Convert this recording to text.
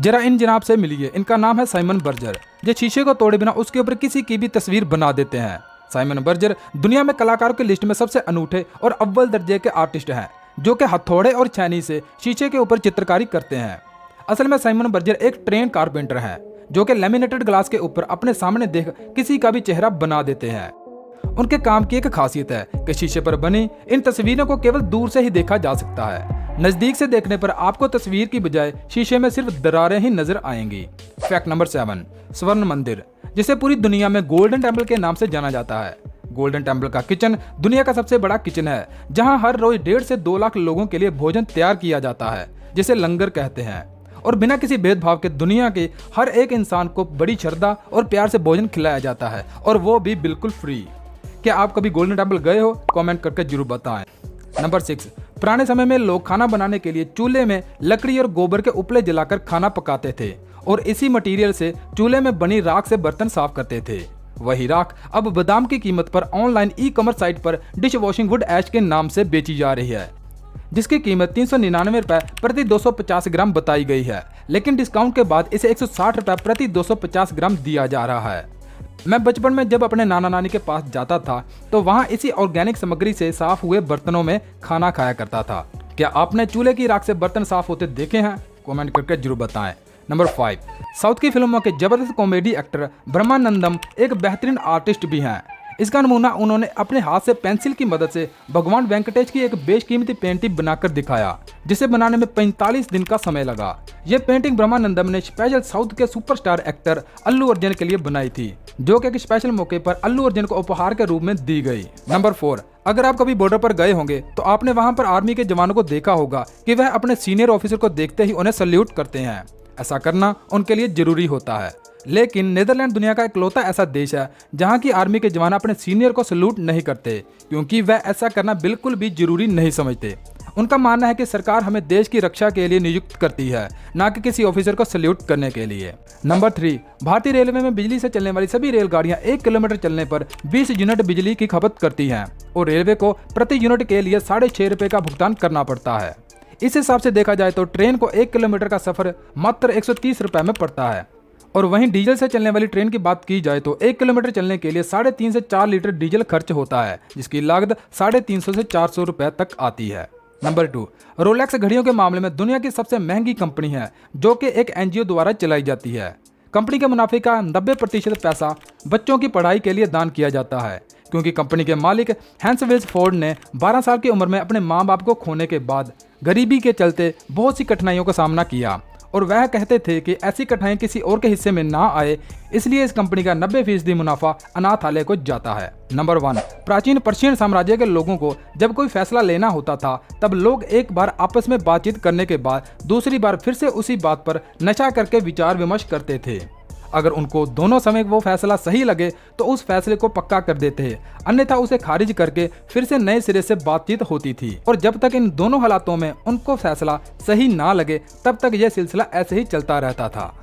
जरा इन जनाब से मिलिए। इनका नाम है साइमन बर्जर। ये शीशे को तोड़े बिना उसके ऊपर किसी की भी तस्वीर बना देते हैं। साइमन बर्जर दुनिया में कलाकारों की लिस्ट में सबसे अनूठे और अव्वल दर्जे के आर्टिस्ट हैं, जो कि हथौड़े और छेनी से शीशे के ऊपर चित्रकारी करते हैं। असल में साइमन बर्जर एक ट्रेन कारपेंटर हैं, जो कि लैमिनेटेड ग्लास के ऊपर अपने सामने देख किसी का भी चेहरा बना देते हैं। उनके काम की एक खासियत है कि शीशे पर बनी इन तस्वीरों को केवल दूर से ही देखा जा सकता है। नजदीक से देखने पर आपको तस्वीर की बजाय शीशे में सिर्फ दरारें ही नजर आएंगी। फैक्ट नंबर 7, स्वर्ण मंदिर, जिसे पूरी दुनिया में गोल्डन टेम्पल के नाम से जाना जाता है। गोल्डन टेम्पल का किचन दुनिया का सबसे बड़ा किचन है, जहां हर रोज 1.5 से 2 लाख लोगों के लिए भोजन तैयार किया जाता है, जिसे लंगर कहते हैं। और बिना किसी भेदभाव के दुनिया के हर एक इंसान को बड़ी श्रद्धा और प्यार से भोजन खिलाया जाता है, और वो भी बिल्कुल फ्री। क्या आप कभी गोल्डन टेम्पल गए हो? कमेंट करके जरूर बताएं। नंबर 6, पुराने समय में लोग खाना बनाने के लिए चूल्हे में लकड़ी और गोबर के उपले जलाकर खाना पकाते थे, और इसी मटेरियल से चूल्हे में बनी राख से बर्तन साफ करते थे। वही राख अब बादाम की कीमत पर ऑनलाइन ई-कॉमर्स साइट पर डिश वॉशिंग वुड ऐश के नाम से बेची जा रही है, जिसकी कीमत 399 रुपए प्रति 250 ग्राम बताई गई है, लेकिन डिस्काउंट के बाद इसे 160 रुपए प्रति 250 ग्राम दिया जा रहा है। मैं बचपन में जब अपने नाना नानी के पास जाता था तो वहाँ इसी ऑर्गेनिक सामग्री से साफ हुए बर्तनों में खाना खाया करता था। क्या आपने चूल्हे की राख से बर्तन साफ होते देखे हैं? कमेंट करके जरूर बताएं। नंबर 5, साउथ की फिल्मों के जबरदस्त कॉमेडी एक्टर ब्रह्मानंदम एक बेहतरीन आर्टिस्ट भी हैं। इसका नमूना उन्होंने अपने हाथ से पेंसिल की मदद से भगवान वेंकटेश की एक बेशकीमती पेंटिंग बनाकर दिखाया, जिसे बनाने में 45 दिन का समय लगा। यह पेंटिंग ब्रह्मानंदम ने स्पेशल साउथ के सुपरस्टार एक्टर अल्लू अर्जुन के लिए बनाई थी, जो कि एक स्पेशल मौके पर अल्लू अर्जुन को उपहार के रूप में दी गई। नंबर 4, अगर आप कभी बॉर्डर पर गए होंगे तो आपने वहां पर आर्मी के जवानों को देखा होगा कि वह अपने सीनियर ऑफिसर को देखते ही उन्हें सल्यूट करते हैं। ऐसा करना उनके लिए जरूरी होता है, लेकिन नीदरलैंड दुनिया का इकलौता ऐसा देश है जहां की आर्मी के जवान अपने सीनियर को सल्यूट नहीं करते, क्योंकि वह ऐसा करना बिल्कुल भी जरूरी नहीं समझते। उनका मानना है कि सरकार हमें देश की रक्षा के लिए नियुक्त करती है, न कि किसी ऑफिसर को सल्यूट करने के लिए। नंबर 3, भारतीय रेलवे में बिजली से चलने वाली सभी रेलगाड़ियां 1 किलोमीटर चलने पर 20 यूनिट बिजली की खपत करती हैं, और रेलवे को प्रति यूनिट के लिए 6.5 रुपए का भुगतान करना पड़ता है। इस हिसाब से देखा जाए तो ट्रेन को 1 किलोमीटर का सफर मात्र 130 रुपए में पड़ता है, और वहीं डीजल से चलने वाली ट्रेन की बात की जाए तो 1 किलोमीटर चलने के लिए 3.5 से 4 लीटर डीजल खर्च होता है, जिसकी लागत 350 से 400 रुपए तक आती है। नंबर 2, रोलेक्स घड़ियों के मामले में दुनिया की सबसे महंगी कंपनी है, जो कि एक एनजीओ द्वारा चलाई जाती है। कंपनी के मुनाफे का 90% पैसा बच्चों की पढ़ाई के लिए दान किया जाता है, क्योंकि कंपनी के मालिक हैंस विल्स फोर्ड ने 12 साल की उम्र में अपने माँ बाप को खोने के बाद गरीबी के चलते बहुत सी कठिनाइयों का सामना किया, और वह कहते थे कि ऐसी कठिनाई किसी और के हिस्से में ना आए, इसलिए इस कंपनी का 90% मुनाफा अनाथालय को जाता है। नंबर 1, प्राचीन पर्शियन साम्राज्य के लोगों को जब कोई फैसला लेना होता था, तब लोग एक बार आपस में बातचीत करने के बाद दूसरी बार फिर से उसी बात पर नशा करके विचार विमर्श करते थे। अगर उनको दोनों समय वो फैसला सही लगे तो उस फैसले को पक्का कर देते हैं, अन्यथा उसे खारिज करके फिर से नए सिरे से बातचीत होती थी, और जब तक इन दोनों हालातों में उनको फैसला सही ना लगे तब तक यह सिलसिला ऐसे ही चलता रहता था।